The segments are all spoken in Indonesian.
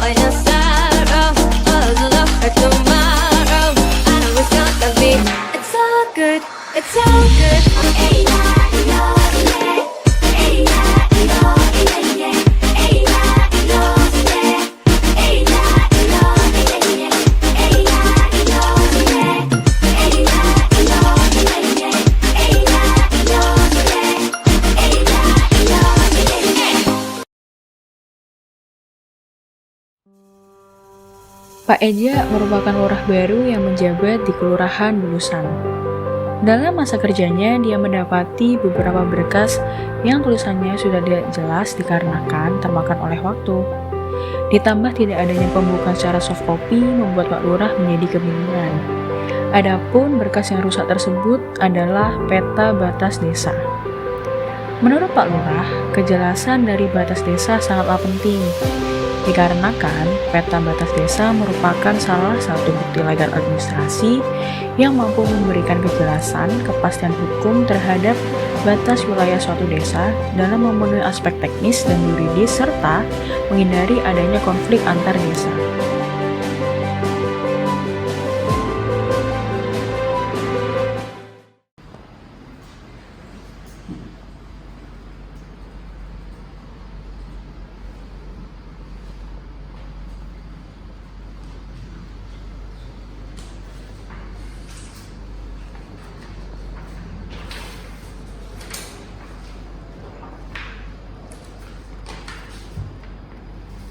find a sorrow, puzzle up for tomorrow. I know it's gonna be, it's all good, it's all good. Hey, yeah, yeah, yeah. Hey, yeah, yeah, yeah. Hey, yeah, yeah, yeah. Hey, yeah, yeah, yeah. Hey, yeah, yeah, yeah. Hey, yeah, yeah, yeah. Hey, yeah, yeah, yeah. Pak Eja merupakan lurah baru yang menjabat di Kelurahan Bulusan. Dalam masa kerjanya, dia mendapati beberapa berkas yang tulisannya sudah tidak jelas dikarenakan termakan oleh waktu. Ditambah tidak adanya pembukaan secara soft copy membuat Pak Lurah menjadi kebingungan. Adapun berkas yang rusak tersebut adalah peta batas desa. Menurut Pak Lurah, kejelasan dari batas desa sangatlah penting. Dikarenakan peta batas desa merupakan salah satu bukti legal administrasi yang mampu memberikan kejelasan kepastian hukum terhadap batas wilayah suatu desa dalam memenuhi aspek teknis dan yuridis serta menghindari adanya konflik antar desa.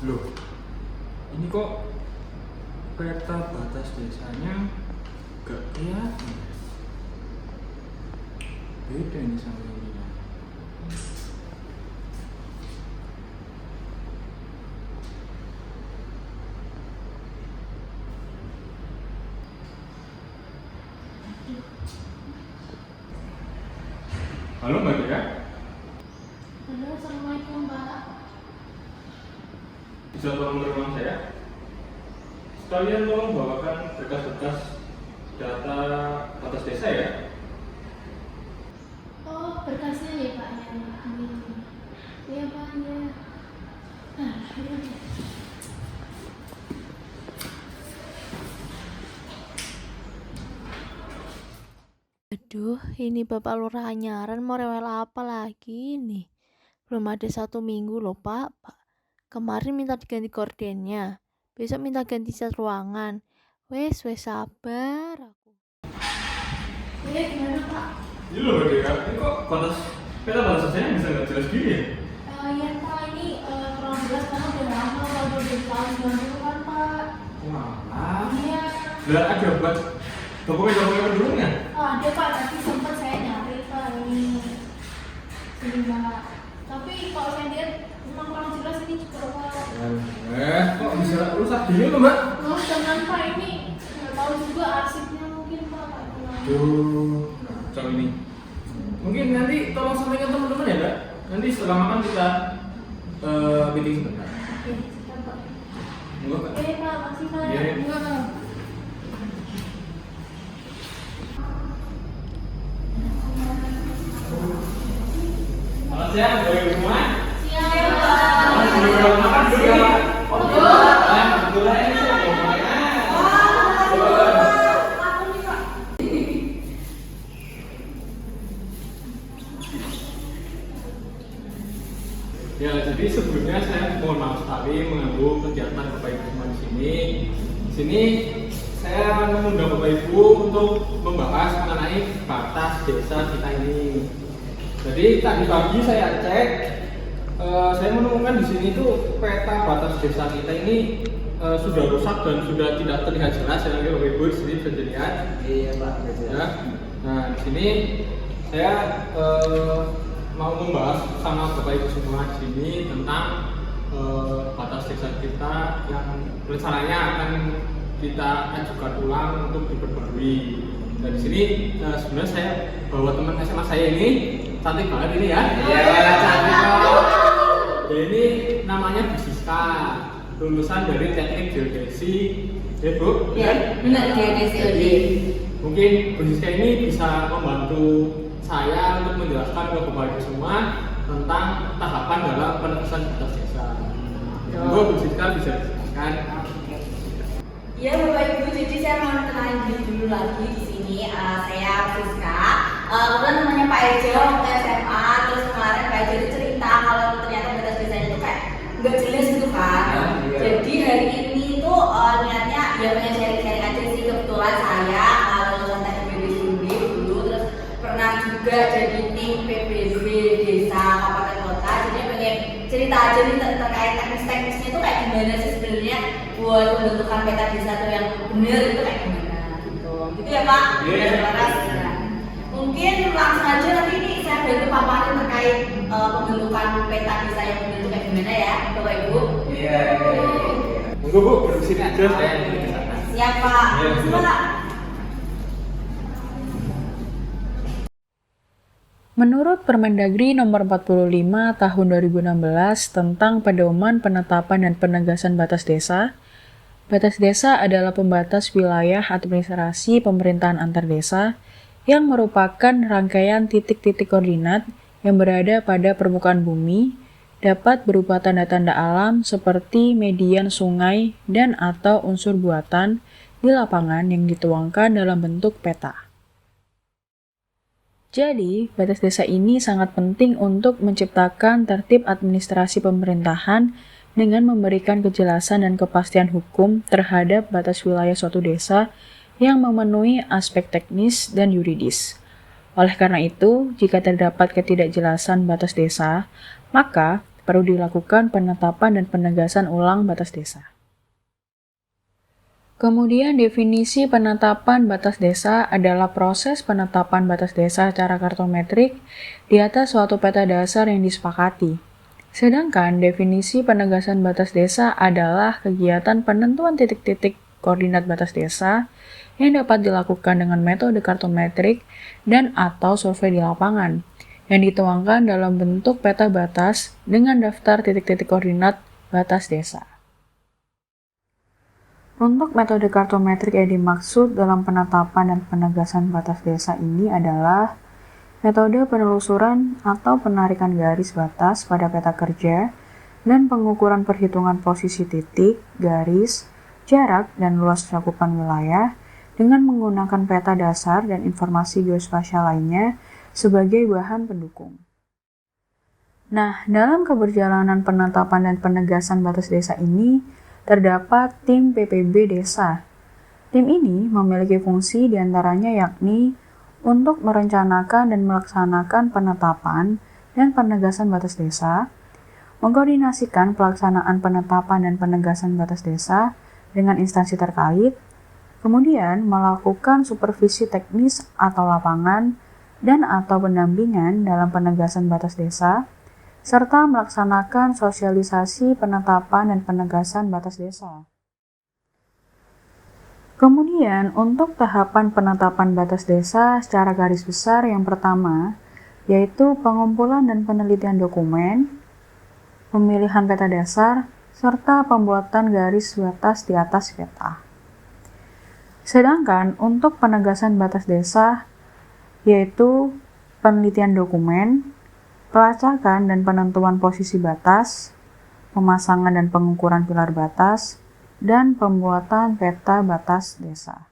Loh, ini kok peta batas desanya gak kelihatan? Beda ini sama ini. Halo Mbak Dea? Halo, Assalamualaikum Mbak. Bisa tolong ke rumah saya? Sekalian tolong bawakan berkas-berkas data batas desa ya. Oh, berkasnya ya Pak ya. Iya Pak ya. Nah, ini. Aduh, ini Bapak Lurah Anyaran mau rewel apa lagi nih? Belum ada 1 minggu loh Pak. Kemarin minta diganti gordennya, besok minta ganti cat ruangan. Wes sabar aku. Gimana Pak? Ini loh Mbak Dea, ini kok peta batas desanya bisa nggak jelas gini ya? Ya Pak, ini kurang jelas karena udah lama kalau udah tahun 90 kan Pak. Wah, Iya. udah ada buat dokumen-dokumen penduduknya? Oh, ada Pak, tadi sempat saya nyari Pak ini. Sini Pak. Tapi kalau saya lihat memang kurang jelas ini juga Pak. Kok bisa rusak gini loh Mbak? Oh, jangan Pak, ini nggak tahu juga arsipnya mungkin Pak. Tuh, kacau ini. Mungkin nanti tolong sampaikan teman-teman ya Mbak. Nanti setelah makan kita meeting sebentar. Oke, siap Pak. Enggak Pak. Oke Pak, makasih Pak. Iya, iya. Enggak. Selamat siang, dari rumah. Siap Pak. Sudah makan dulu ya? Kebetulan ini saya mau makan. Ya, jadi sebelumnya saya mohon maaf sekali mengganggu kegiatan Bapak Ibu semua di sini. Di sini saya mengundang Bapak Ibu untuk membahas mengenai batas desa kita ini. Jadi tadi pagi saya cek, saya menemukan di sini tuh peta batas desa kita ini sudah rusak dan sudah tidak terlihat jelas. Ya, Bapak Ibu di sini bisa dilihat. Iya Pak. Ya. Nah, di sini saya mau membahas sama Bapak Ibu semua di sini tentang batas desa kita yang rencananya akan kita ajukan ulang untuk diperbarui. Dan di sini sebenarnya saya bawa teman SMA saya ini, cantik banget ini ya. Iya, cantik banget. Ya, ini namanya Bu Siska, lulusan dari Teknik Geodesi. Ya Bu? Ya, benar geodesi. Jadi mungkin Bu Siska ini bisa membantu saya untuk menjelaskan ke Bapak Ibu semua tentang tahapan dalam penegasan batas desa. Bu Siska bisa dijelaskan. kan? Iya Bapak Ibu, jadi saya mau kenalin diri dulu lagi di sini. Saya Friska. Kebetulan namanya Pak Ejo waktu SMA. Terus kemarin Pak Ejo itu cerita kalau ternyata batas desanya itu kayak nggak jelas gitu kan. Jadi hari ini tuh niatnya ya pengen sharing-sharing aja sih. Kebetulan saya lulusan TPB Sumbi dulu, terus pernah juga jadi tim PPB Desa Kabupaten Kota. Jadi pengen cerita aja nih terkait teknis-teknisnya itu kayak gimana sih sebenarnya buat pembentukan peta desa tuh yang benar itu kayak gimana gitu. Gitu ya Pak. Terima kasih. Mungkin langsung aja nanti ini saya bantu paparin terkait pembentukan peta desa yang benar itu kayak gimana ya Bapak Ibu. Iya. Monggo Bu, duduk sini aja saya di sana. Siap Pak. Iya, Siapa Pak? Menurut Permendagri Nomor 45 Tahun 2016 tentang Pedoman Penetapan dan Penegasan Batas Desa adalah pembatas wilayah administrasi pemerintahan antar desa yang merupakan rangkaian titik-titik koordinat yang berada pada permukaan bumi, dapat berupa tanda-tanda alam seperti median sungai dan atau unsur buatan di lapangan yang dituangkan dalam bentuk peta. Jadi, batas desa ini sangat penting untuk menciptakan tertib administrasi pemerintahan dengan memberikan kejelasan dan kepastian hukum terhadap batas wilayah suatu desa yang memenuhi aspek teknis dan yuridis. Oleh karena itu, jika terdapat ketidakjelasan batas desa, maka perlu dilakukan penetapan dan penegasan ulang batas desa. Kemudian definisi penetapan batas desa adalah proses penetapan batas desa secara kartometrik di atas suatu peta dasar yang disepakati. Sedangkan definisi penegasan batas desa adalah kegiatan penentuan titik-titik koordinat batas desa yang dapat dilakukan dengan metode kartometrik dan atau survei di lapangan, yang dituangkan dalam bentuk peta batas dengan daftar titik-titik koordinat batas desa. Untuk metode kartometrik yang dimaksud dalam penetapan dan penegasan batas desa ini adalah metode penelusuran atau penarikan garis batas pada peta kerja dan pengukuran perhitungan posisi titik, garis, jarak, dan luas cakupan wilayah dengan menggunakan peta dasar dan informasi geospasial lainnya sebagai bahan pendukung. Nah, dalam keberjalanan penetapan dan penegasan batas desa ini, terdapat tim PPB Desa. Tim ini memiliki fungsi diantaranya yakni untuk merencanakan dan melaksanakan penetapan dan penegasan batas desa, mengkoordinasikan pelaksanaan penetapan dan penegasan batas desa dengan instansi terkait, kemudian melakukan supervisi teknis atau lapangan dan atau pendampingan dalam penegasan batas desa, serta melaksanakan sosialisasi penetapan dan penegasan batas desa. Kemudian, untuk tahapan penetapan batas desa secara garis besar yang pertama, yaitu pengumpulan dan penelitian dokumen, pemilihan peta dasar, serta pembuatan garis batas di atas peta. Sedangkan untuk penegasan batas desa, yaitu penelitian dokumen, pelacakan dan penentuan posisi batas, pemasangan dan pengukuran pilar batas, dan pembuatan peta batas desa.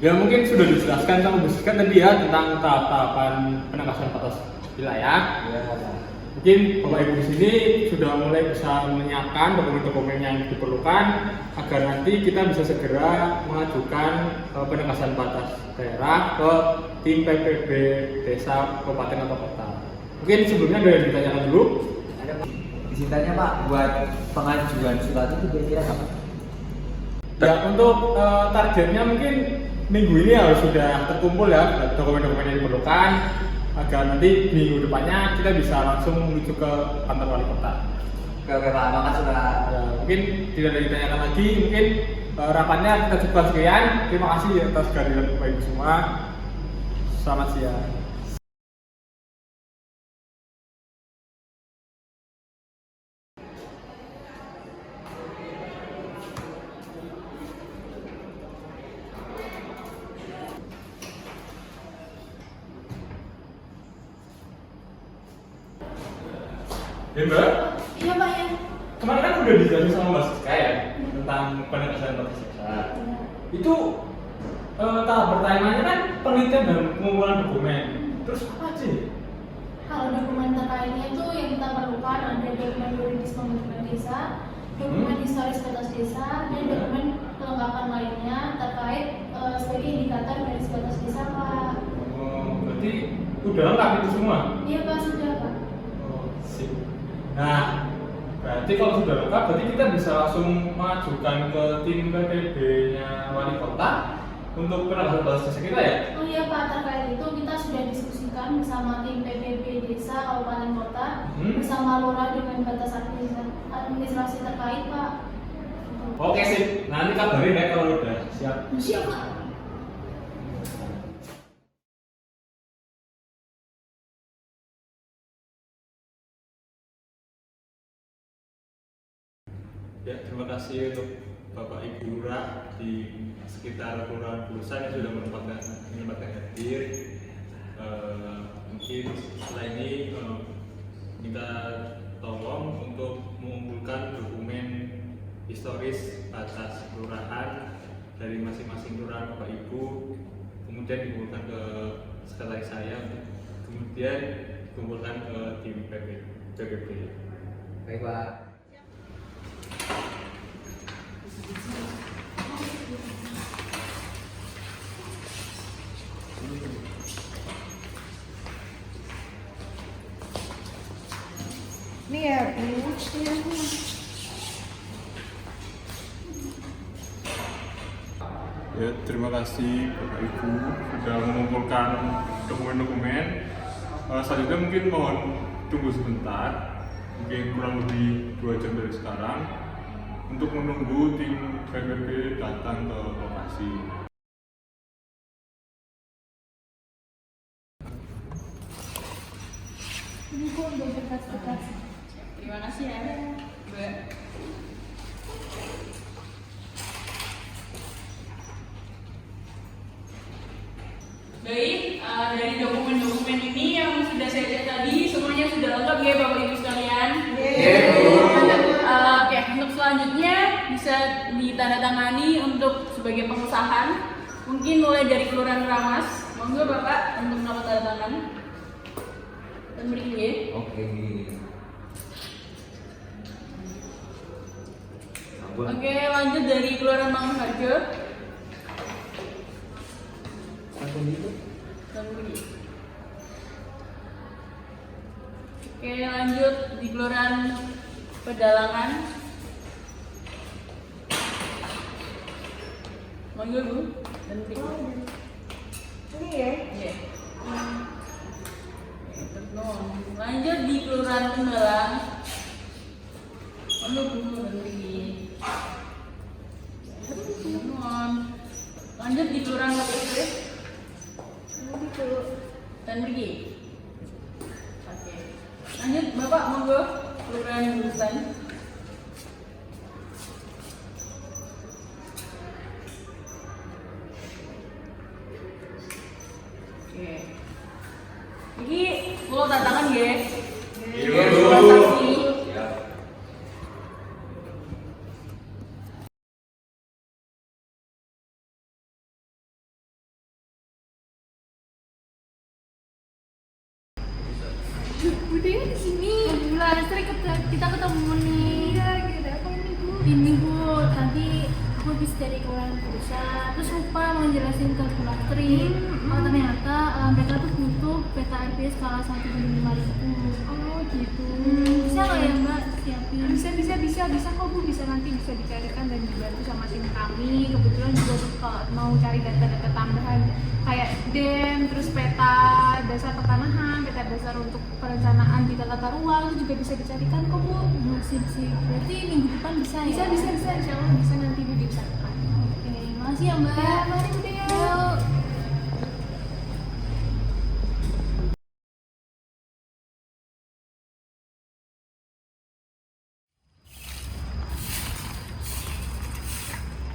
Ya mungkin sudah dijelaskan sama Bu Siska tadi ya tentang tahap-tahapan penegasan batas wilayah. Mungkin Bapak Ibu di sini sudah mulai bisa menyiapkan dokumen-dokumen yang diperlukan agar nanti kita bisa segera mengajukan penegasan batas daerah ke tim PPB Desa, Kabupaten atau Kota. Mungkin sebelumnya ada yang ditanyakan dulu. Disintanya Pak, buat pengajuan surat itu kira-kira kapan? Ya untuk targetnya mungkin minggu ini harus sudah terkumpul ya dokumen-dokumen yang diperlukan agar nanti minggu depannya kita bisa langsung menuju ke kantor wali kota. Oke Pak, makasih Pak. Ya, mungkin tidak ada yang ditanyakan lagi, mungkin rapatnya kita coba sekian. Terima kasih atas kehadiran Bapak Ibu semua. Selamat siang. Ya Mbak? Iya Pak ya. Kemarin kan udah dijelasin sama Mbak Siska ya? tentang penegasan batas desa. Itu tahap pertanyaannya kan penelitian dan pengumpulan dokumen. Terus apa sih? Kalau dokumen terkaitnya itu yang kita perlukan ada dokumen yuridis pembentukan desa, dokumen historis batas desa, dan dokumen kelengkapan lainnya terkait sebagai indikator garis batas desa, Pak. Oh, berarti udah lengkap itu semua? Iya, Pak, sudah, Pak. Oh, sip. Nah, berarti kalau sudah lengkap, berarti kita bisa langsung mengajukan ke tim PPB-nya wali kota untuk penegasan batas desa kita ya? Oh iya, Pak, terkait itu kita sudah diskusikan bersama tim PPB desa kabupaten kota bersama lurah dengan batas administrasi terkait, Pak. Oke sip, nanti kabarin ya kalau udah siap. Siap, Pak. Ya, terima kasih untuk Bapak Ibu Lurah di sekitar Kelurahan Bulusan yang sudah menyempatkan hadir. Mungkin setelah ini minta tolong untuk mengumpulkan dokumen historis batas kelurahan dari masing-masing kelurahan Bapak Ibu, kemudian dikumpulkan ke sekretaris saya, kemudian dikumpulkan ke tim PPB. Baik, Pak. Ini ya, Bu. Ya, terima kasih Bapak Ibu sudah mengumpulkan dokumen-dokumen. Selanjutnya mungkin mohon tunggu sebentar, mungkin kurang lebih 2 jam dari sekarang, untuk menunggu tim PPB datang ke lokasi. Ini kok udah berkas-berkas. Terima kasih ya, Mbak. Baik, dari dokumen-dokumen ini yang sudah saya cek tadi semuanya sudah lengkap ya Bapak Ibu sekalian. Oke, untuk selanjutnya bisa ditandatangani untuk sebagai pengesahan. Mungkin mulai dari Kelurahan Ramas. Monggo Bapak untuk nama tanda tangan. Dan beri ya. Oke. Oke, lanjut dari Kelurahan Mangunharjo. Oke, lanjut di Kelurahan Pedalangan. Monggo Bu. Dan Ini ya. Iya. Lanjut di Kelurahan Tembalang. Monggo Bu. Lanjut di Kelurahan KPP. Dan pergi. Oke. Lanjut Bapak monggo Kelurahan Bulusan. Oke. Ini pulau tantangan ya. Iya, Bu. Budenya di sini. Alhamdulillah, sering kita ketemu nih. Iya, gitu. Apa ini, Bu? Ini Bu, tadi aku habis dari Kelurahan Bulusan, terus lupa mau jelasin ke Bu Lastri. Oh ternyata mereka tuh butuh peta RP skala 1/5000. Oh, gitu. Bisa nggak ya Mbak siapin? Bisa kok, Bu. Bisa nanti bisa dicarikan dan dibantu sama tim kami. Kebetulan juga kalau mau cari data-data tambahan kayak DEM, terus peta dasar pertanahan, peta dasar untuk perencanaan di tata ruang itu juga bisa dicarikan kok, Bu. Sip. Berarti minggu depan bisa ya? Bisa. Insya Allah bisa nanti Bu diusahakan. Oke, makasih ya Mbak. Ya, mari Bu Dea. Yuk.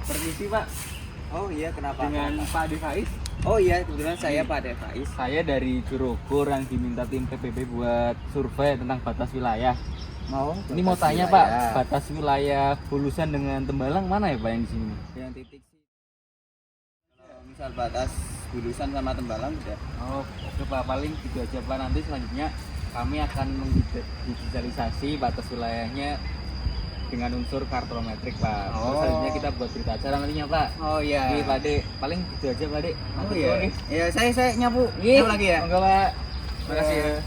Permisi, Pak. Oh iya, kenapa? Dengan Pak Ade Faiz. Oh iya, kebetulan saya Pak Ade Faiz. Saya dari Jurukur yang diminta tim PPB buat survei tentang batas wilayah. Ini mau tanya Pak, batas wilayah Bulusan dengan Tembalang mana ya Pak yang di sini? Yang titik sih. Kalau misal batas Bulusan sama Tembalang udah. Oh, oke Pak, paling gitu aja Pak. Nanti selanjutnya kami akan digitalisasi batas wilayahnya dengan unsur kartometrik Pak. Terus selanjutnya kita buat berita acara nantinya Pak. Oh iya. Oke Pak De, paling gitu aja Pak De. Oh iya. Ya saya nyapu. Nyapu lagi ya. Enggak Pak. Terima kasih ya.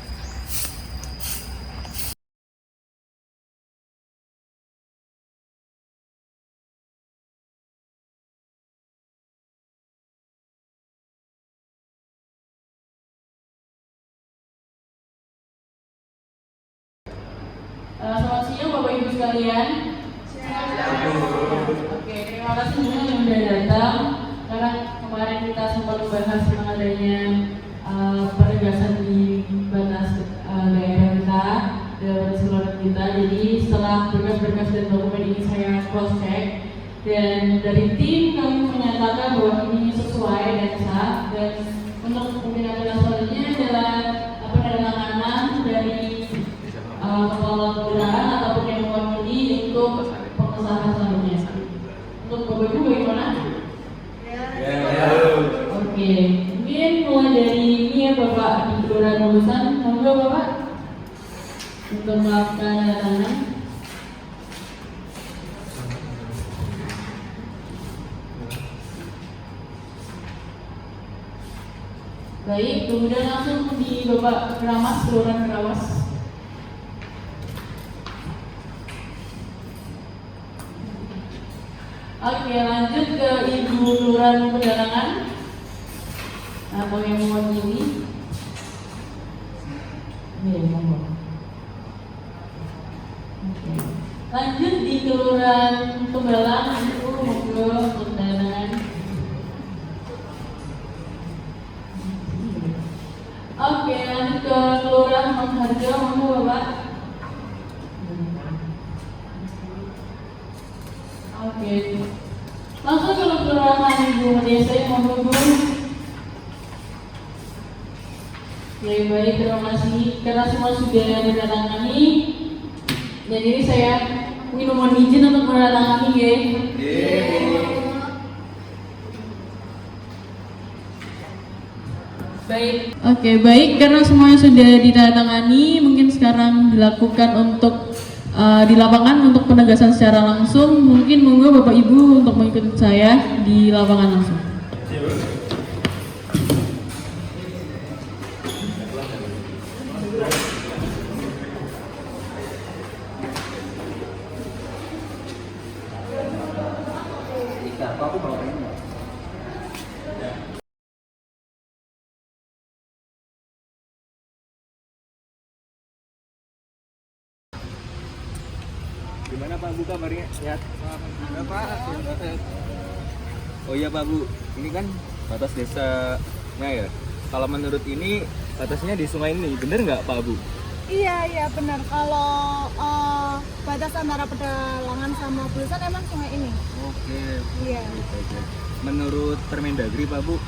Selamat siang Bapak Ibu sekalian. Oke, terima kasih semua yang sudah datang. Karena kemarin kita sempat membahas tentang adanya penegasan di batas daerah kita, batas keluarga kita. Jadi setelah berkas-berkas dan dokumen ini saya cross check, dan dari tim kami menyatakan bahwa ini sesuai dan sah. Dan untuk tindakan selanjutnya adalah penandatanganan dari kepala kelurahan ataupun yang mewakili untuk pengesahan selanjutnya. Untuk Bapak Ibu bagaimana? Oke, mungkin mulai dari ini ya Bapak di Kelurahan Bulusan, monggo Bapak untuk melakukan tanda tangan. Baik, kemudian langsung di Bapak Keramas, Kelurahan Keramas. Oke, lanjut ke Ibu Kelurahan Pendarangan atau yang mewakili. Iya, monggo. Oke. Lanjut di Kelurahan Tembalang, Ibu monggo Pendarangan. Oke, lanjut ke Kelurahan Mangharjo, monggo Bapak. Oke, langsung ke Kelurahan Ibu Desa, monggo Bu. Baik, terima kasih karena semua sudah mendatangani. Dan ini saya mungkin mohon izin untuk mendatangani ya. Baik, oke baik karena semuanya sudah ditandatangani, mungkin sekarang dilakukan untuk di lapangan untuk penegasan secara langsung. Mungkin monggo Bapak Ibu untuk mengikuti saya di lapangan langsung. Gimana Pak Bu kabarnya? Sehat? Alhamdulillah Pak. Oh iya Pak Bu, ini kan batas desanya ya. Kalau menurut ini batasnya di sungai ini, bener nggak Pak Bu? Iya benar. Kalau batas antara Pedalangan sama Bulusan emang sungai ini. Oke. Iya. Oke. Menurut Permendagri Pak Bu,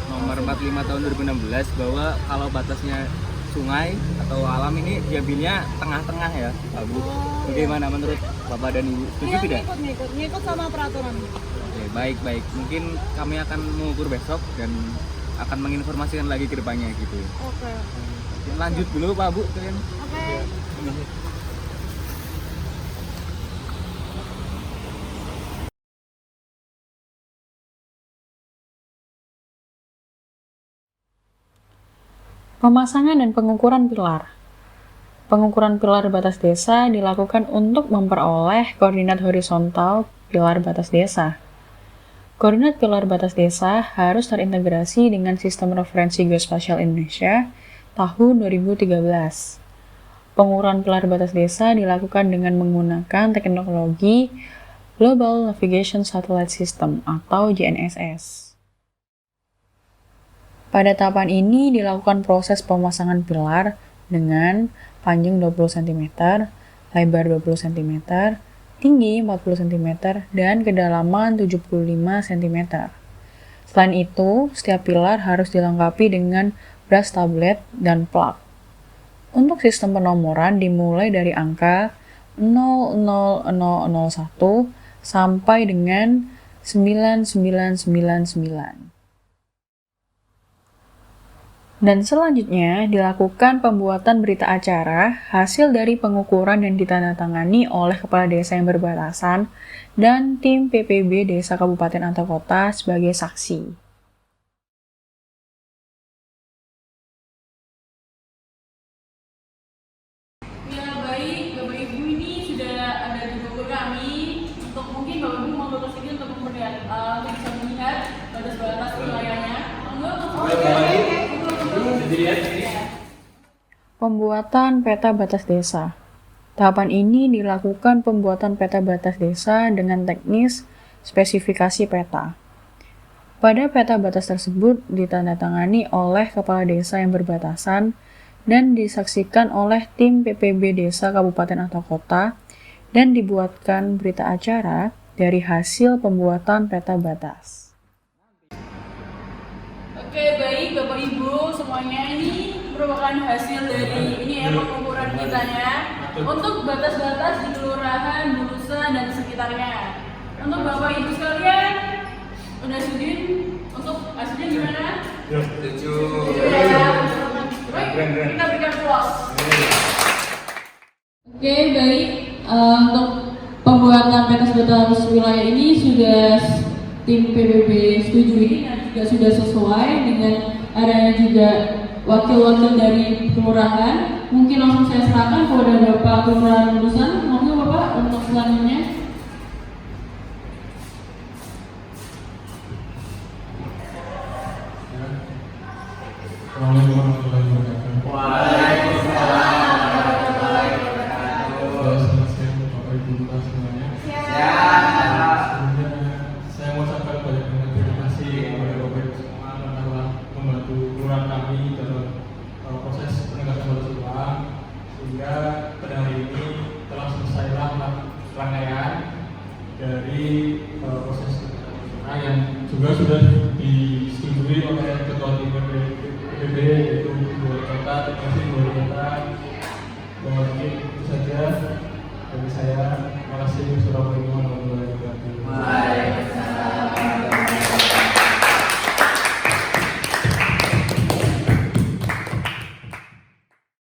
nomor 45 tahun 2016 bahwa kalau batasnya sungai atau alam ini diambilnya tengah-tengah ya Pak Bu. Bagaimana menurut Bapak dan Ibu? Setuju tidak? Ngikut sama peraturan. Oke, baik. Mungkin kami akan mengukur besok dan akan menginformasikan lagi ke depannya gitu. Oke. Lanjut dulu Pak Bu kalian. Oke. Pemasangan dan pengukuran pilar. Pengukuran pilar batas desa dilakukan untuk memperoleh koordinat horizontal pilar batas desa. Koordinat pilar batas desa harus terintegrasi dengan Sistem Referensi Geospasial Indonesia tahun 2013. Pengukuran pilar batas desa dilakukan dengan menggunakan teknologi Global Navigation Satellite System atau GNSS. Pada tahapan ini dilakukan proses pemasangan pilar dengan panjang 20 cm, lebar 20 cm, tinggi 40 cm, dan kedalaman 75 cm. Selain itu, setiap pilar harus dilengkapi dengan brass tablet dan plug. Untuk sistem penomoran dimulai dari angka 00001 sampai dengan 9999. Dan selanjutnya dilakukan pembuatan berita acara hasil dari pengukuran yang ditandatangani oleh kepala desa yang berbatasan dan tim PPB Desa Kabupaten atau Kota sebagai saksi. Ya baik, Bapak Ibu ini sudah ada di bawah kami. Untuk mungkin Bapak Ibu mau ke sini untuk kemudian bisa melihat batas-batas wilayahnya. Pembuatan peta batas desa. Tahapan ini dilakukan pembuatan peta batas desa dengan teknis spesifikasi peta. Pada peta batas tersebut ditandatangani oleh kepala desa yang berbatasan dan disaksikan oleh tim PPB Desa Kabupaten atau Kota dan dibuatkan berita acara dari hasil pembuatan peta batas. Oke baik Bapak Ibu semuanya, ini merupakan hasil dari ini ya pengukuran kitanya untuk batas-batas di kelurahan, Bulusan dan sekitarnya. Untuk Bapak Ibu sekalian udah setuju untuk hasilnya gimana? Setuju. Ya. Baik, kita berikan applause. Oke baik, untuk pembuatan peta batas wilayah ini sudah tim PBB setuju ini dan juga sudah sesuai dengan adanya juga wakil-wakil dari kelurahan. Mungkin langsung saya serahkan kepada Bapak Kelurahan Bulusan. Monggo Bapak untuk selanjutnya. Assalamualaikum warahmatullahi wabarakatuh. Waalaikumsalam warahmatullahi wabarakatuh. Selamat siang Bapak Ibu kita semuanya. Siap. Sebelumnya saya mau ucapkan banyak terima kasih kepada Bapak Ibu semua karena telah membantu kelurahan kami dalam proses penegakan batas Islam sehingga pada hari ini telah selesailah rangkaian dari proses penegakan yang juga sudah disetujui oleh Ketua Tim PPB yaitu Wali Kota. Terima kasih Wali Kota. Mungkin itu saja dari saya. Terima kasih. Wassalamualaikum warahmatullahi wabarakatuh.